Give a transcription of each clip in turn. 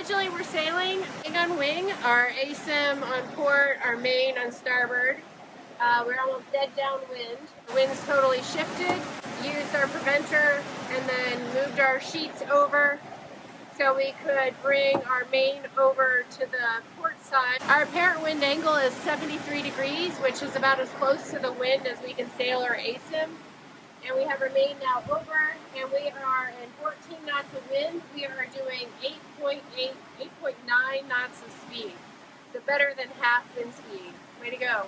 Originally we're sailing wing on wing, our asym on port, our main on starboard. We're almost dead downwind. The wind's totally shifted, used our preventer, and then moved our sheets over so we could bring our main over to the port side. Our apparent wind angle is 73 degrees, which is about as close to the wind as we can sail our asym. And we have our main now over, and we are in 14 knots of wind. We are doing 8.9 knots of speed. So better than half wind speed. Way to go.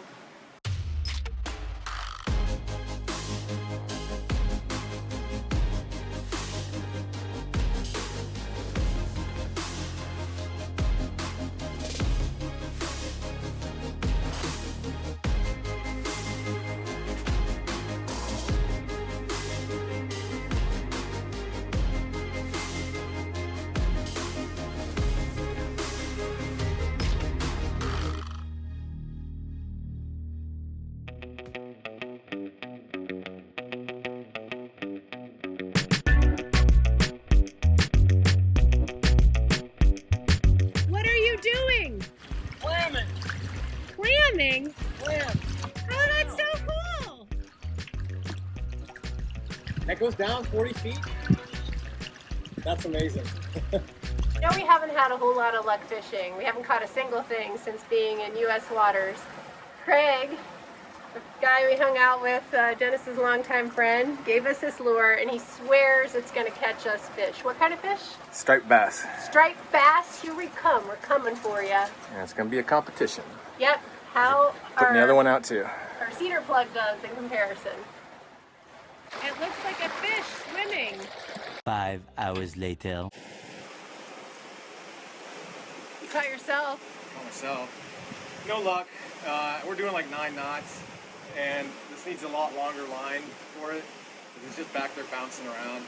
Clamming? Clam. Oh, that's so cool! That goes down 40 feet? That's amazing. No, we haven't had a whole lot of luck fishing. We haven't caught a single thing since being in U.S. waters. Craig, the guy we hung out with, Dennis's longtime friend, gave us this lure, and he swears it's going to catch us fish. What kind of fish? Striped bass. Striped bass. Here we come. We're coming for you. Yeah, it's going to be a competition. Yep. How Putting the other one out too. Our cedar plug does in comparison. It looks like a fish swimming. 5 hours later. You caught yourself. Caught myself. No luck. We're doing like 9 knots, and this needs a lot longer line for it. It's just back there bouncing around.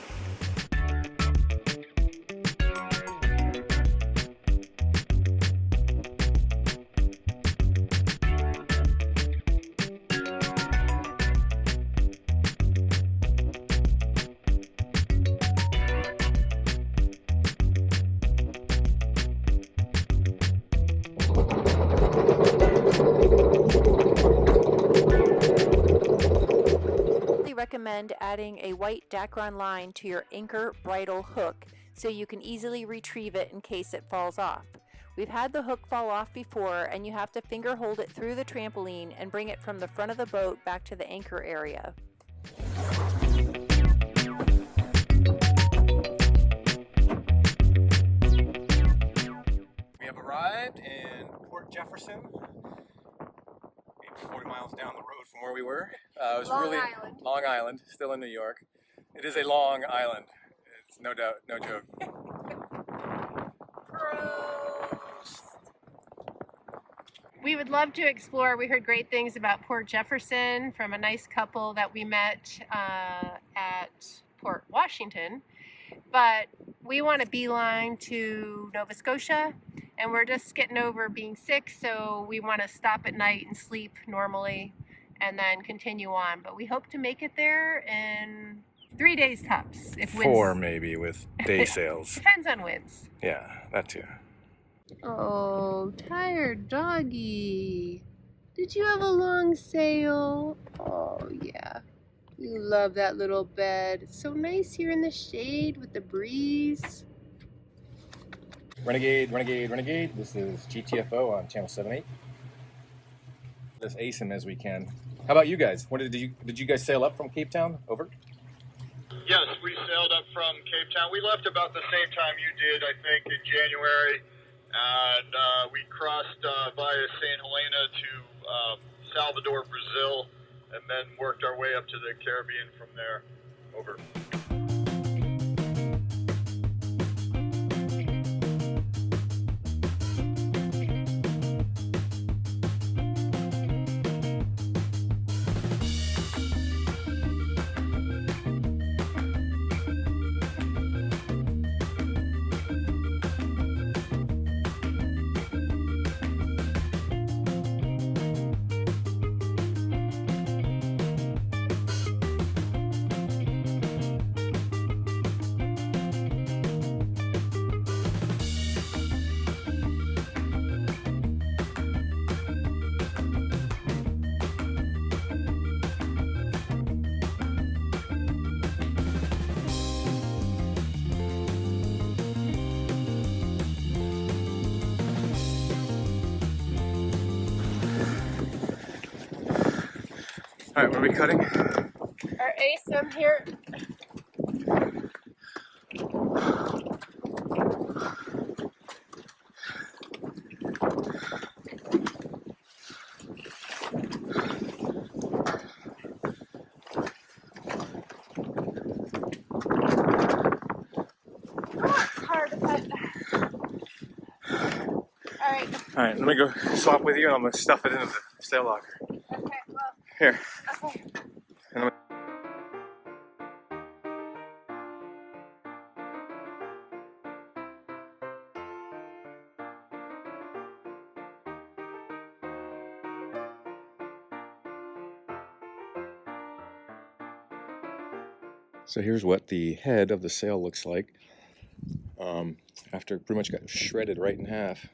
Recommend adding a white Dacron line to your anchor bridle hook so you can easily retrieve it in case it falls off. We've had the hook fall off before, and you have to finger hold it through the trampoline and bring it from the front of the boat back to the anchor area. We have arrived in Port Jefferson. 40 miles down the road from where we were. It was Long Island, still in New York. It is a long island. It's no doubt, no joke. We would love to explore. We heard great things about Port Jefferson from a nice couple that we met at Port Washington. But we want to beeline to Nova Scotia, and we're just getting over being sick, so we want to stop at night and sleep normally and then continue on. But we hope to make it there in 3 days tops. If 4 maybe with day sails. Depends on winds. Yeah, that too. Oh, tired doggy. Did you have a long sail? Oh, yeah. You love that little bed. It's so nice here in the shade with the breeze. Renegade, Renegade, Renegade. This is GTFO on channel 78. This asym as we can. How about you guys? What did you guys sail up from Cape Town? Over? Yes, we sailed up from Cape Town. We left about the same time you did, I think, in January. And we crossed via St. Helena to Salvador, Brazil, and then worked our way up to the Caribbean from there. Over. All right, what are we cutting? Our ASIM here. All right, let me go swap with you and I'm gonna stuff it into the sail locker. Okay, well. Here. Okay. And so here's what the head of the sail looks like after it pretty much got shredded right in half.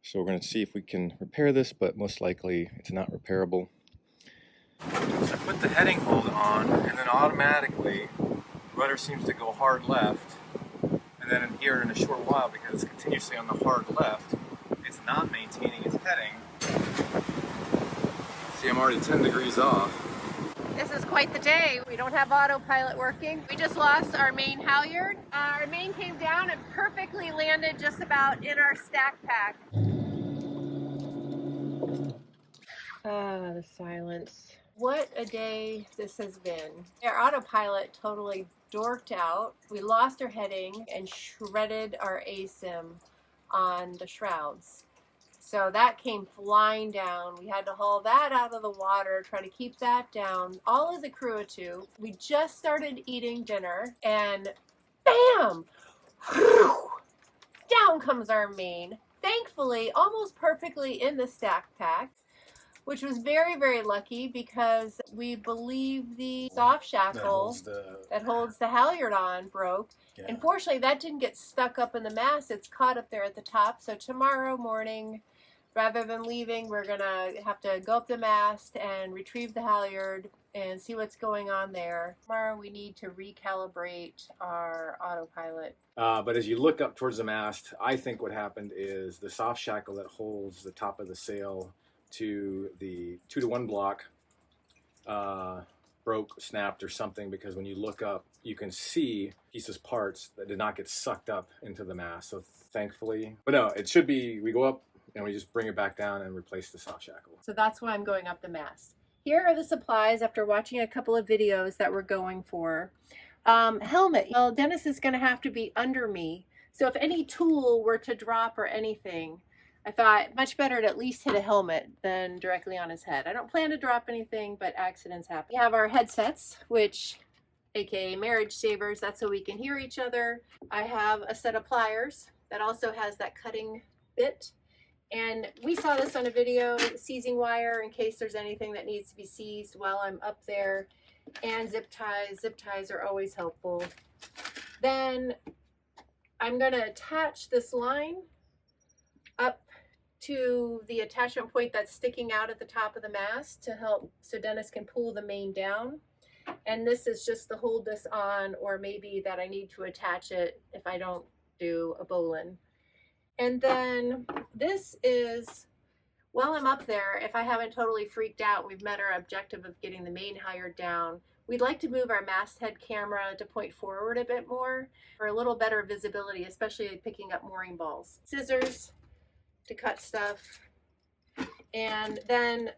So we're going to see if we can repair this, but most likely it's not repairable. So I put the heading hold on, and then automatically the rudder seems to go hard left. And then here in a short while, because it's continuously on the hard left, it's not maintaining its heading. See, I'm already 10 degrees off. This is quite the day. We don't have autopilot working. We just lost our main halyard. Our main came down and perfectly landed just about in our stack pack. Ah, the silence. What a day this has been. Our autopilot totally dorked out. We lost our heading and shredded our ASIM on the shrouds. So that came flying down. We had to haul that out of the water, try to keep that down, all as a crew of two. We just started eating dinner and bam! Down comes our main. Thankfully, almost perfectly in the stack pack, which was very, very lucky because we believe the soft shackle that holds the halyard on broke. Yeah. Unfortunately, that didn't get stuck up in the mast. It's caught up there at the top. So tomorrow morning, rather than leaving, we're gonna have to go up the mast and retrieve the halyard and see what's going on there. Tomorrow we need to recalibrate our autopilot. But as you look up towards the mast, I think what happened is the soft shackle that holds the top of the sail to the 2-to-1 block broke, snapped, or something, because when you look up, you can see pieces, parts that did not get sucked up into the mast. So thankfully, but no, it should be, we go up and we just bring it back down and replace the soft shackle. So that's why I'm going up the mast. Here are the supplies after watching a couple of videos that we're going for. Helmet. Well, Dennis is going to have to be under me. So if any tool were to drop or anything, I thought much better to at least hit a helmet than directly on his head. I don't plan to drop anything, but accidents happen. We have our headsets, which, aka marriage savers, that's so we can hear each other. I have a set of pliers that also has that cutting bit. And we saw this on a video, seizing wire in case there's anything that needs to be seized while I'm up there. And zip ties. Zip ties are always helpful. Then I'm going to attach this line up to the attachment point that's sticking out at the top of the mast to help so Dennis can pull the main down. And this is just to hold this on, or maybe that I need to attach it if I don't do a bowline. And then this is, while I'm up there, if I haven't totally freaked out, we've met our objective of getting the main halyard down, we'd like to move our masthead camera to point forward a bit more for a little better visibility, especially picking up mooring balls. Scissors to cut stuff. And then,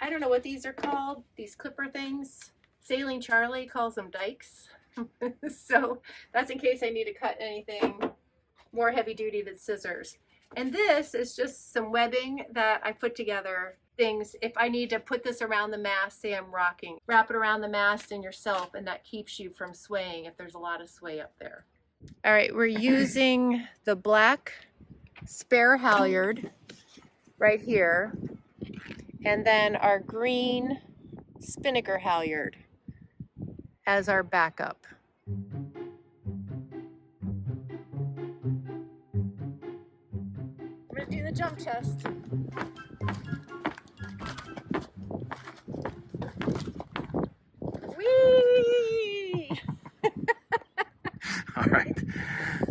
I don't know what these are called, these clipper things. Sailing Charlie calls them dikes. So that's in case I need to cut anything more heavy duty than scissors. And this is just some webbing that I put together, things if I need to put this around the mast, say I'm rocking, wrap it around the mast and yourself, and that keeps you from swaying if there's a lot of sway up there. All right, we're using the black spare halyard right here, and then our green spinnaker halyard as our backup. I'm gonna do the jump test. Whee! All right,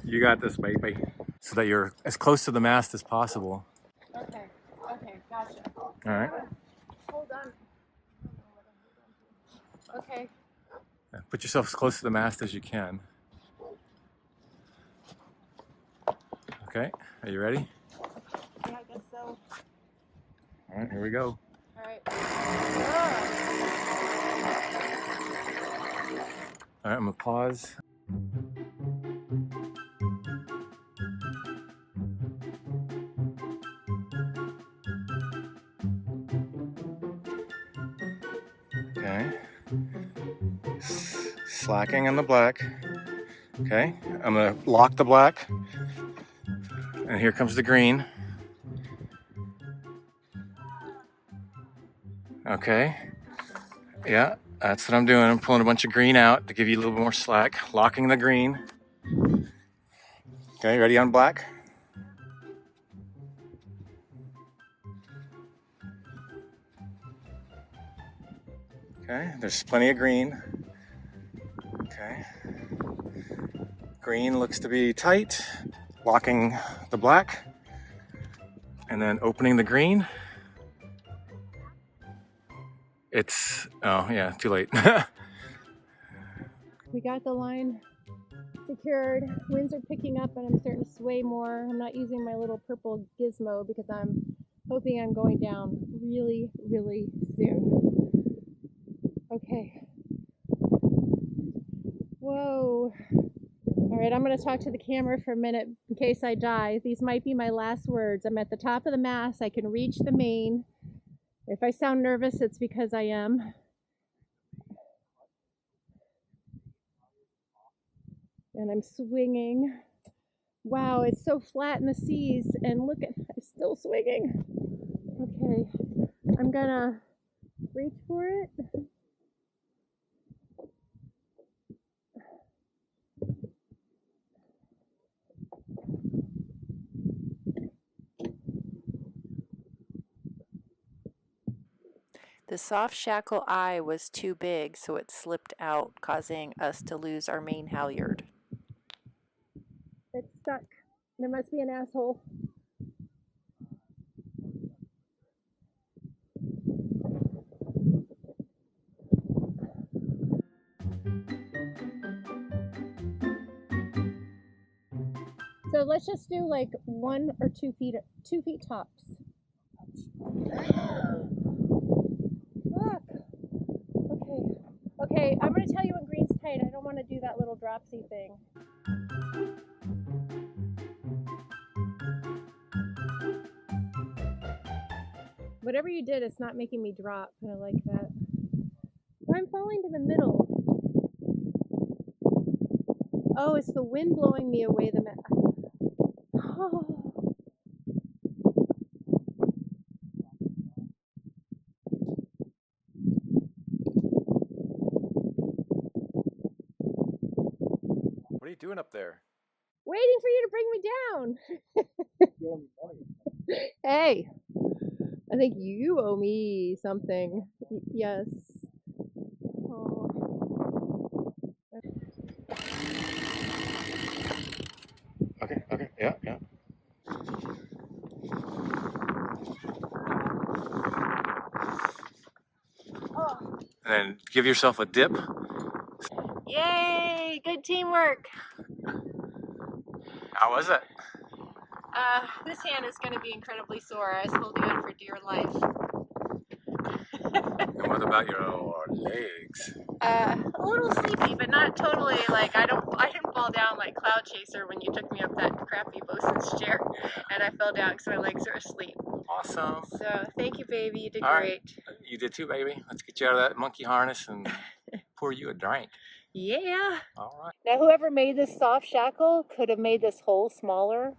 you got this, baby. So that you're as close to the mast as possible. Okay, gotcha. All right. Hold on. Okay. Put yourself as close to the mast as you can. Okay, are you ready? Yeah, I guess so. All right, here we go. All right. All right, I'm gonna pause. Okay. Slacking on the black. Okay, I'm gonna lock the black. And here comes the green. Okay. Yeah, that's what I'm doing. I'm pulling a bunch of green out to give you a little bit more slack. Locking the green. Okay, ready on black? Okay, there's plenty of green. Okay. Green looks to be tight. Locking the black. And then opening the green. It's, oh yeah, too late. We got the line secured. Winds are picking up and I'm starting to sway more. I'm not using my little purple gizmo because I'm hoping I'm going down really, really soon. Okay. Whoa. All right, I'm going to talk to the camera for a minute in case I die. These might be my last words. I'm at the top of the mast. I can reach the main. If I sound nervous, it's because I am. And I'm swinging. Wow, it's so flat in the seas. And look at, I'm still swinging. Okay, I'm gonna reach for it. The soft shackle eye was too big, so it slipped out, causing us to lose our main halyard. It's stuck. There must be an asshole. So let's just do like 1 or 2 feet, 2 feet tops. Fuck. Okay. Okay, I'm gonna tell you when green's tight. I don't want to do that little dropsy thing. Whatever you did, it's not making me drop. I like that. I'm falling to the middle. Oh, it's the wind blowing me away the oh. What are you doing up there? Waiting for you to bring me down. Hey, I think you owe me something. Yes. Oh. Okay, okay, yeah, yeah. Oh. And then give yourself a dip. Yay! Good teamwork. How was it? This hand is going to be incredibly sore. I was holding on for dear life. And what about your legs? A little sleepy, but not totally. Like I didn't fall down like Cloud Chaser when you took me up that crappy bosun's chair, and I fell down because my legs are asleep. Awesome. So thank you, baby. You did All great. Right. You did too, baby. Let's get you out of that monkey harness and pour you a drink. Yeah. All right. Now, whoever made this soft shackle could have made this hole smaller.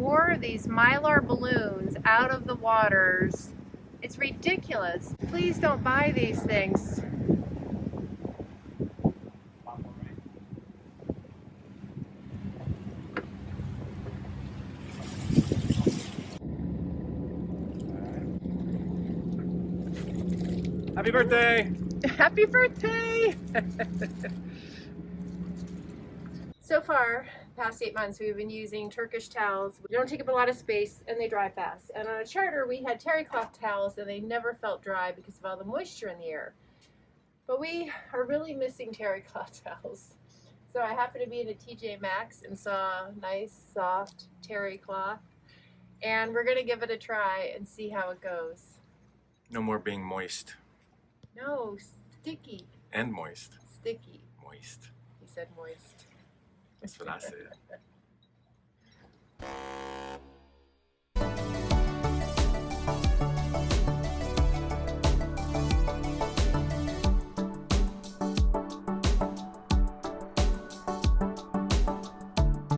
4 of these Mylar balloons out of the waters. It's ridiculous. Please don't buy these things. Happy birthday! Happy birthday! So far, past 8 months, we've been using Turkish towels. We don't take up a lot of space and they dry fast. And on a charter, we had terry cloth towels and they never felt dry because of all the moisture in the air. But we are really missing terry cloth towels. So I happened to be in a TJ Maxx and saw nice, soft terry cloth. And we're gonna give it a try and see how it goes. No more being moist. No, sticky. And moist. Sticky. Moist. He said moist. That's what I said.